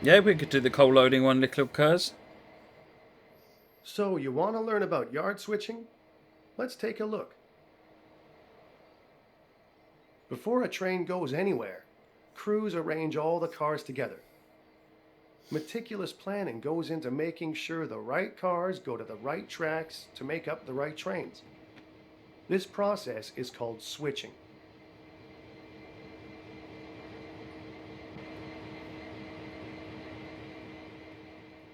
Yeah, we could do the coal loading one, little cuz. So, you want to learn about yard switching? Let's take a look. Before a train goes anywhere, crews arrange all the cars together. Meticulous planning goes into making sure the right cars go to the right tracks to make up the right trains. This process is called switching.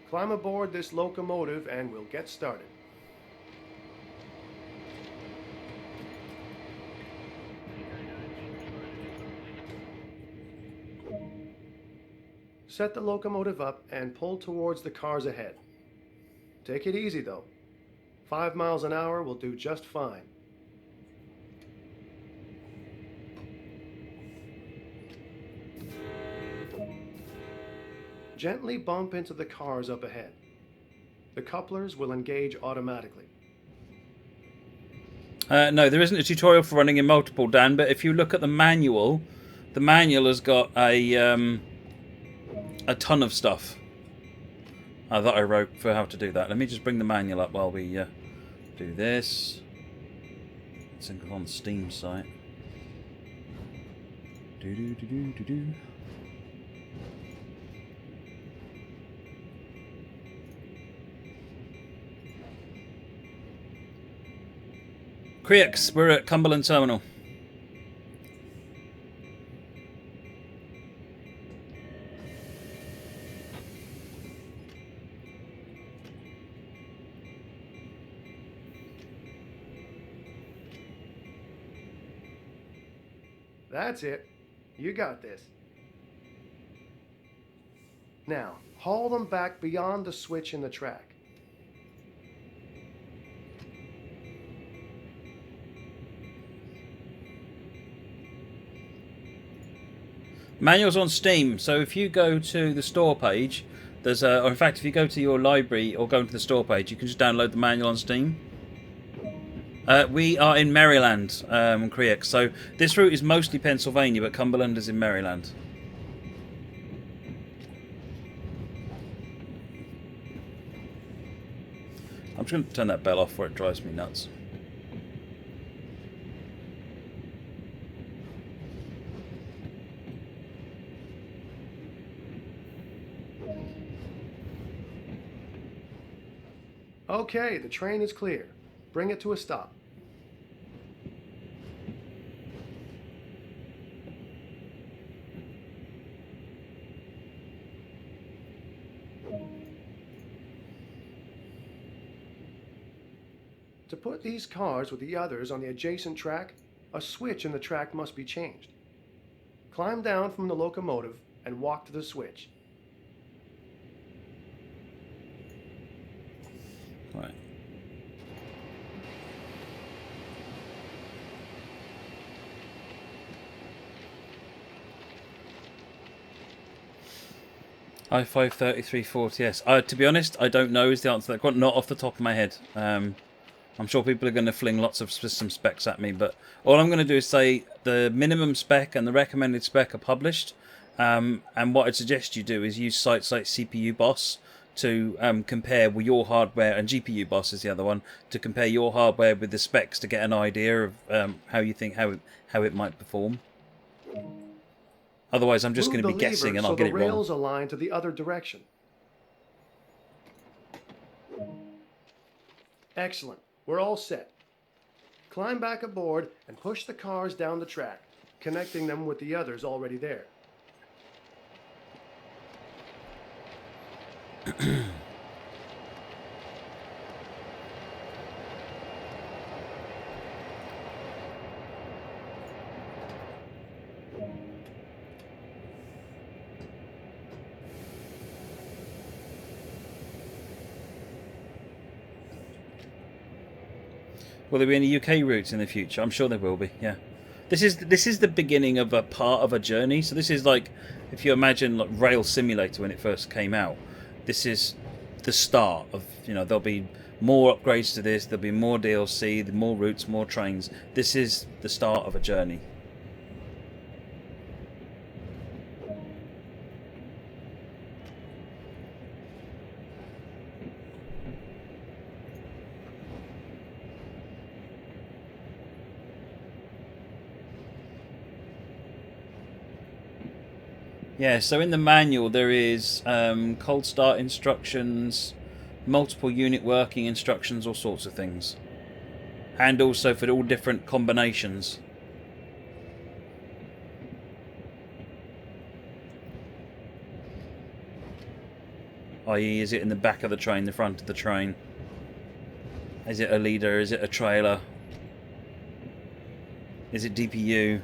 Climb aboard this locomotive and we'll get started. Set the locomotive up and pull towards the cars ahead. Take it easy though. 5 miles an hour will do just fine. Gently bump into the cars up ahead. The couplers will engage automatically. No, there isn't a tutorial for running in multiple, Dan, but if you look at the manual has got a ton of stuff that I wrote for how to do that. Let me just bring the manual up while we do this. It's on the Steam site. Do. Creeks, we're at Cumberland Terminal. That's it. You got this. Now, haul them back beyond the switch in the track. Manual's on Steam, so if you go to the store page, there's or in fact, if you go to your library or go into the store page, you can just download the manual on Steam. We are in Maryland, Creek. So this route is mostly Pennsylvania, but Cumberland is in Maryland. I'm just going to turn that bell off before it drives me nuts. Okay, the train is clear. Bring it to a stop. To put these cars with the others on the adjacent track, a switch in the track must be changed. Climb down from the locomotive and walk to the switch. Right. I-53340S. To be honest, I don't know is the answer to that question. Not off the top of my head. I'm sure people are going to fling lots of system specs at me, but all I'm going to do is say the minimum spec and the recommended spec are published. And what I'd suggest you do is use sites like CPU Boss to compare with your hardware, and GPU Boss is the other one, to compare your hardware with the specs to get an idea of how you think how it might perform. Otherwise, I'm just going to be guessing and I'll get it wrong. So the rails align to the other direction. Excellent. We're all set. Climb back aboard and push the cars down the track, connecting them with the others already there. Will there be any UK routes in the future? I'm sure there will be. Yeah, this is the beginning of a part of a journey. So this is like, if you imagine like Rail Simulator when it first came out, this is the start of, there'll be more upgrades to this. There'll be more DLC, more routes, more trains. This is the start of a journey. Yeah, so in the manual there is cold start instructions, multiple unit working instructions, all sorts of things. And also for all different combinations. I.e., is it in the back of the train, the front of the train? Is it a leader? Is it a trailer? Is it DPU?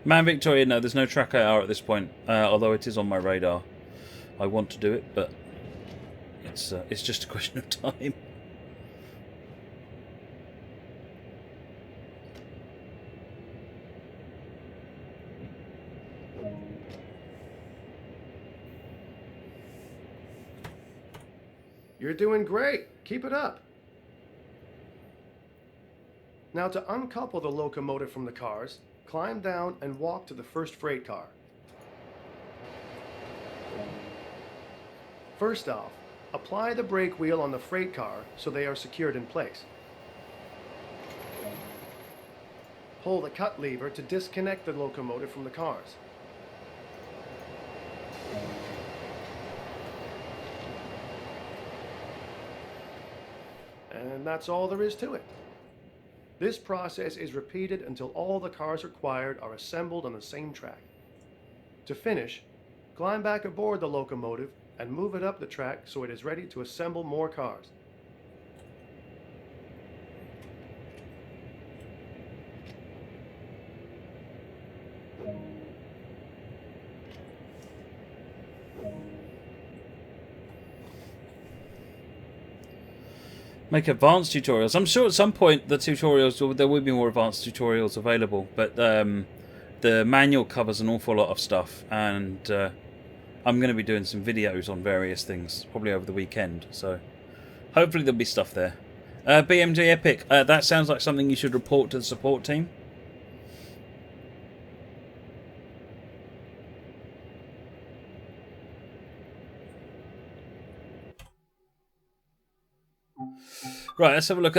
Man Victoria, no, there's no track AR at this point, although it is on my radar. I want to do it, but it's just a question of time. You're doing great. Keep it up. Now, to uncouple the locomotive from the cars, climb down and walk to the first freight car. First off, apply the brake wheel on the freight car so they are secured in place. Pull the cut lever to disconnect the locomotive from the cars. And that's all there is to it. This process is repeated until all the cars required are assembled on the same track. To finish, climb back aboard the locomotive and move it up the track so it is ready to assemble more cars. Make advanced tutorials. I'm sure at some point the tutorials, there will be more advanced tutorials available, but the manual covers an awful lot of stuff, and I'm going to be doing some videos on various things, probably over the weekend, so hopefully there'll be stuff there. BMJ Epic, that sounds like something you should report to the support team. Right, let's have a look at